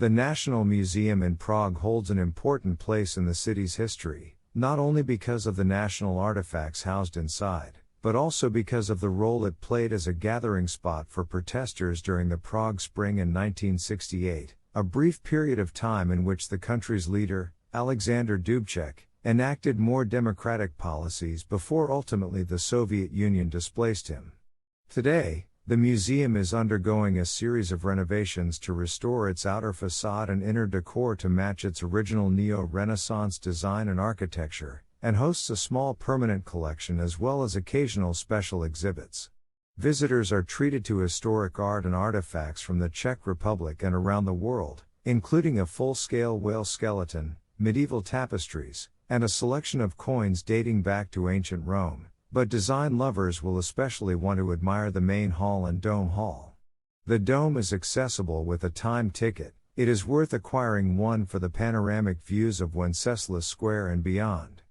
The National Museum in Prague holds an important place in the city's history, not only because of the national artifacts housed inside, but also because of the role it played as a gathering spot for protestors during the Prague Spring in 1968, a brief period of time in which the country's leader, Alexander Dubček, enacted more democratic policies before ultimately the Soviet Union displaced him. Today, the museum is undergoing a series of renovations to restore its outer facade and inner decor to match its original neo-Renaissance design and architecture, and hosts a small permanent collection as well as occasional special exhibits. Visitors are treated to historic art and artifacts from the Czech Republic and around the world, including a full-scale whale skeleton, medieval tapestries, and a selection of coins dating back to ancient Rome. But design lovers will especially want to admire the main hall and dome hall. The dome is accessible with a time ticket. It is worth acquiring one for the panoramic views of Wenceslas Square and beyond.